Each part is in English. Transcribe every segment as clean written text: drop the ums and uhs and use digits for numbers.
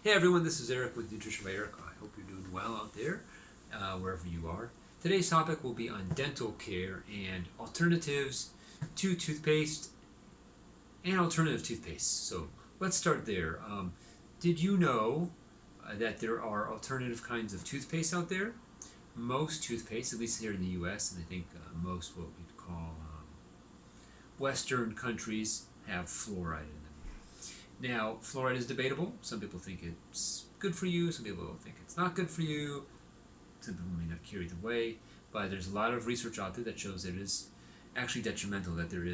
Hey everyone, this is Eric with Nutrition by Eric. I hope you're doing well out there, wherever you are. Today's topic will be on dental care and alternatives to toothpaste and alternative toothpaste. So let's start there. Did you know that there are alternative kinds of toothpaste out there? Most toothpaste, at least here in the U.S., and I think most what we'd call Western countries, have fluoride in them. Now, fluoride is debatable. Some people think it's good for you. Some people think it's not good for you. Some people may not care either way. But there's a lot of research out there that shows that it is actually detrimental. That there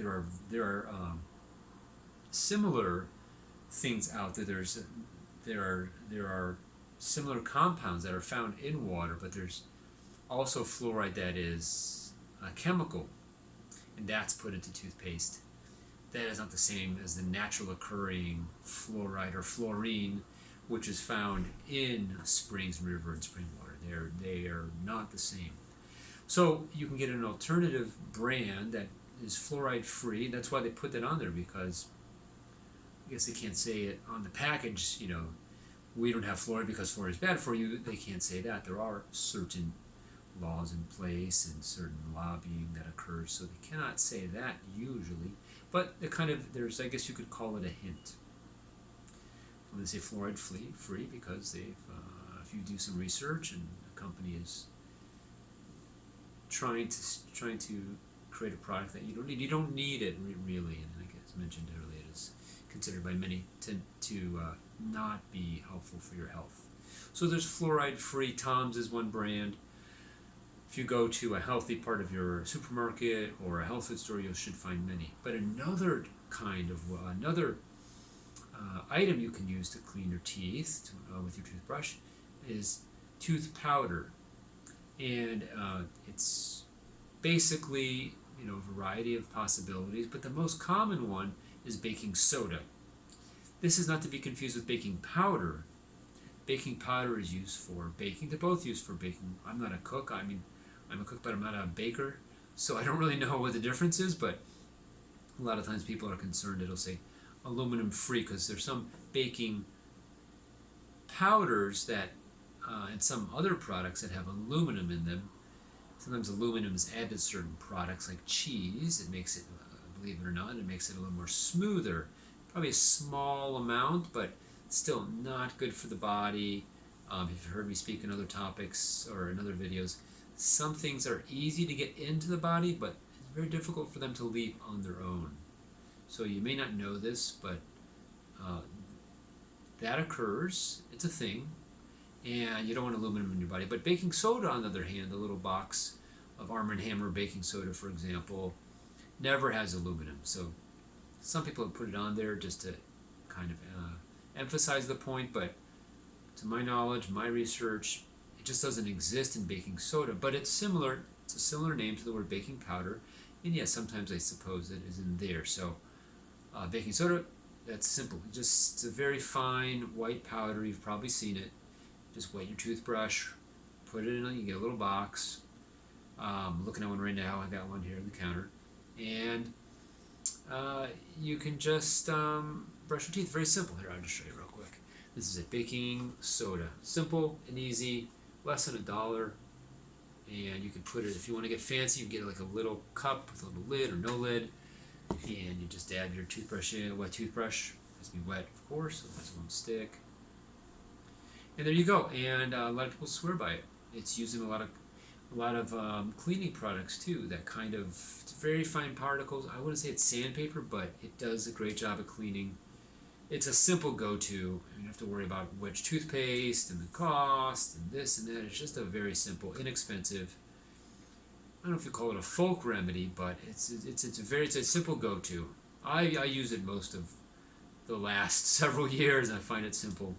are similar things out there. There are similar compounds that are found in water, but there's also fluoride that is a chemical, and that's put into toothpaste. That is not the same as the natural occurring fluoride or fluorine, which is found in springs, river, and spring water. They are not the same. So you can get an alternative brand that is fluoride free. That's why they put that on there, because I guess they can't say it on the package, we don't have fluoride because fluoride is bad for you. They can't say that. There are certain laws in place and certain lobbying that occurs, so they cannot say that usually. But there's, I guess you could call it a hint. When they say fluoride free, because if you do some research and a company is trying to create a product that you don't need it really, and like I mentioned earlier, it is considered by many to not be helpful for your health. So there's fluoride free. Tom's is one brand. If you go to a healthy part of your supermarket or a health food store, you should find many. But another item you can use to clean your teeth with your toothbrush is tooth powder, and it's basically a variety of possibilities. But the most common one is baking soda. This is not to be confused with baking powder. Baking powder is used for baking. They're both used for baking. I'm not a cook. I'm a cook, but I'm not a baker, so I don't really know what the difference is, but a lot of times people are concerned it'll say aluminum free, because there's some baking powders that and some other products that have aluminum in them. Sometimes aluminum is added to certain products like cheese. It makes it, believe it or not, it makes it a little more smoother. Probably a small amount, but still not good for the body. If you've heard me speak in other topics or in other videos, some things are easy to get into the body, but it's very difficult for them to leave on their own. So you may not know this, but that occurs. It's a thing, and you don't want aluminum in your body. But baking soda, on the other hand, the little box of Arm & Hammer baking soda, for example, never has aluminum. So some people have put it on there just to kind of emphasize the point, but to my knowledge, my research, it just doesn't exist in baking soda, but it's similar. It's a similar name to the word baking powder, and yes, sometimes I suppose it is in there. So baking soda, that's simple. It's a very fine white powder. You've probably seen it. Just wet your toothbrush, put it in. You get a little box. I'm looking at one right now. I got one here on the counter, and you can just brush your teeth. Very simple. Here, I'll just show you real quick. This is a baking soda. Simple and easy. Less than $1, and you can put it, if you want to get fancy, you can get like a little cup with a little lid or no lid, and you just add your toothbrush in, wet toothbrush. It has to be wet, of course, so this won't stick. And there you go. And a lot of people swear by it. It's used in a lot of cleaning products too. That kind of, it's very fine particles. I wouldn't say it's sandpaper, but it does a great job of cleaning. It's a simple go-to. You don't have to worry about which toothpaste and the cost and this and that. It's just a very simple, inexpensive, I don't know if you call it a folk remedy, but it's a simple go-to. I use it most of the last several years, and I find it simple.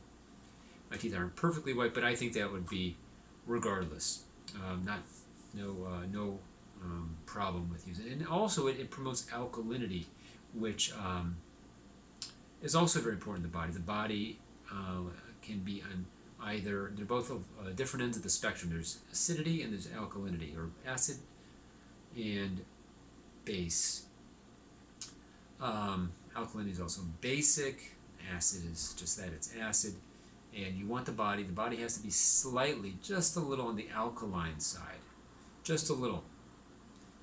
My teeth aren't perfectly white, but I think that would be regardless. No problem with using it. And also it promotes alkalinity, which is also very important in the body. The body can be on either, they're both of different ends of the spectrum. There's acidity and there's alkalinity, or acid and base. Alkalinity is also basic, acid is just that, it's acid. And you want the body has to be slightly, just a little on the alkaline side. Just a little.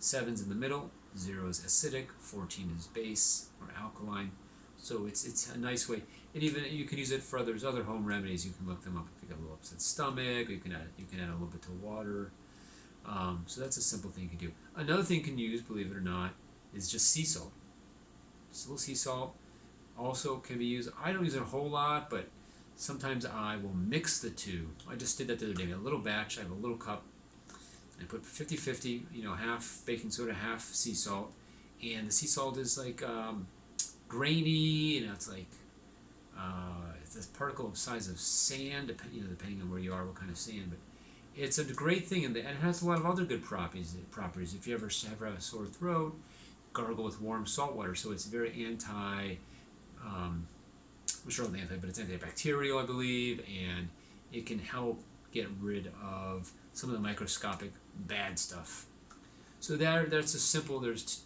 7's in the middle, 0 is acidic, 14 is base or alkaline. So it's a nice way. And even you can use it for other home remedies. You can look them up if you got a little upset stomach. Or you can add a little bit to water. So that's a simple thing you can do. Another thing you can use, believe it or not, is just sea salt. Just a little sea salt also can be used. I don't use it a whole lot, but sometimes I will mix the two. I just did that the other day. A little batch. I have a little cup. I put 50-50, half baking soda, half sea salt. And the sea salt is like grainy, and it's like it's this particle of size of sand, depending on where you are, what kind of sand. But it's a great thing, and it has a lot of other good properties. If you ever have a sore throat, gargle with warm salt water. So it's very but it's antibacterial, I believe, and it can help get rid of some of the microscopic bad stuff. So that's a simple. There's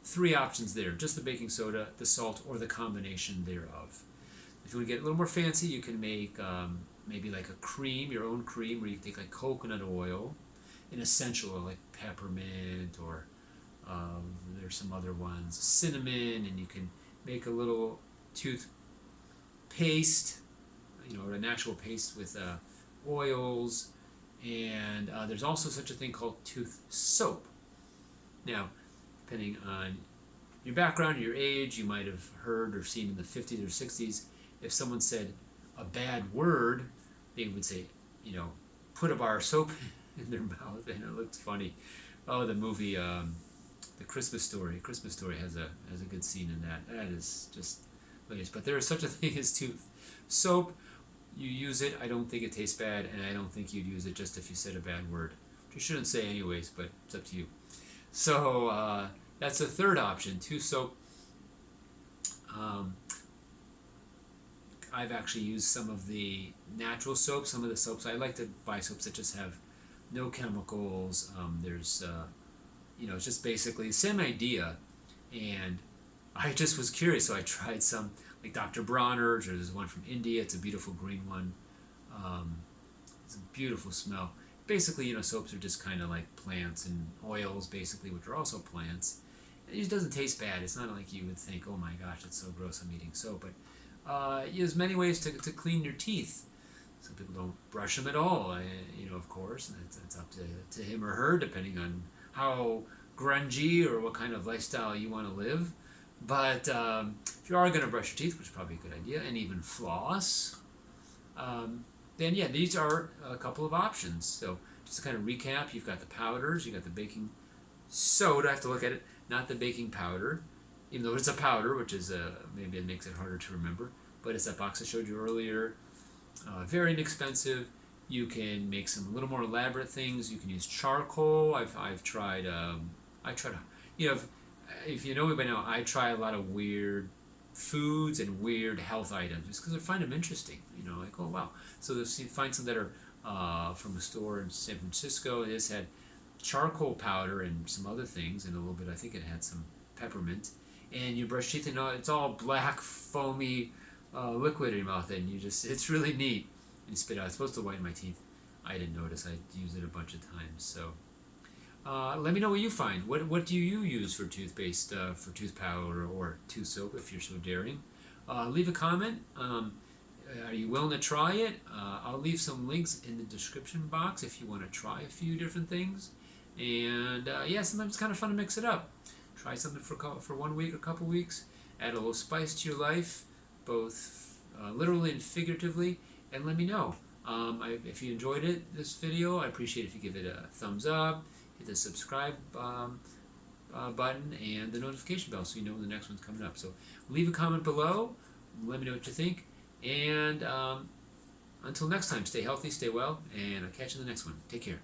3 options there: just the baking soda, the salt, or the combination thereof. If you want to get a little more fancy, you can make maybe like a cream, your own cream, where you take like coconut oil, an essential oil like peppermint, or there's some other ones, cinnamon, and you can make a little toothpaste, or an actual paste with oils. And there's also such a thing called tooth soap. Now, depending on your background, your age, you might have heard or seen in the 50s or 60s, if someone said a bad word, they would say, put a bar of soap in their mouth, and it looked funny. Oh, the movie, The Christmas Story. Christmas Story has a good scene in that. That is just hilarious. But there is such a thing as tooth soap. You use it. I don't think it tastes bad, and I don't think you'd use it just if you said a bad word. Which you shouldn't say anyways, but it's up to you. So that's the third option, tooth soap. I've actually used some of the natural soaps, some of the soaps. I like to buy soaps that just have no chemicals. There's, it's just basically the same idea. And I just was curious, so I tried some, like Dr. Bronner's, or there's one from India. It's a beautiful green one. It's a beautiful smell. Basically, soaps are just kind of like plants, and oils, basically, which are also plants. It just doesn't taste bad. It's not like you would think, oh my gosh, it's so gross, I'm eating soap. But there's many ways to clean your teeth. Some people don't brush them at all, of course. And it's up to him or her, depending on how grungy or what kind of lifestyle you want to live. But if you are going to brush your teeth, which is probably a good idea, and even floss, then yeah, these are a couple of options. So just to kind of recap, you've got the powders, you've got the baking soda, I have to look at it, not the baking powder, even though it's a powder, which is maybe it makes it harder to remember, but it's that box I showed you earlier. Very inexpensive. You can make some a little more elaborate things. You can use charcoal. I've tried, if you know me by now, I try a lot of weird foods and weird health items just because I find them interesting. Like, oh wow. So you find some that are from a store in San Francisco. It has had charcoal powder and some other things, and a little bit, I think it had some peppermint. And you brush teeth, and it's all black, foamy liquid in your mouth, and it's really neat. And you spit out. It's supposed to whiten my teeth. I didn't notice. I used it a bunch of times. So let me know what you find. What do you use for toothpaste, for tooth powder, or tooth soap, if you're so daring? Leave a comment. Are you willing to try it? I'll leave some links in the description box if you want to try a few different things. And sometimes it's kind of fun to mix it up. Try something for 1 week or a couple weeks. Add a little spice to your life, both literally and figuratively. And let me know. If you enjoyed this video, I appreciate if you give it a thumbs up, hit the subscribe button, and the notification bell so you know when the next one's coming up. So leave a comment below. Let me know what you think. And until next time, stay healthy, stay well, and I'll catch you in the next one. Take care.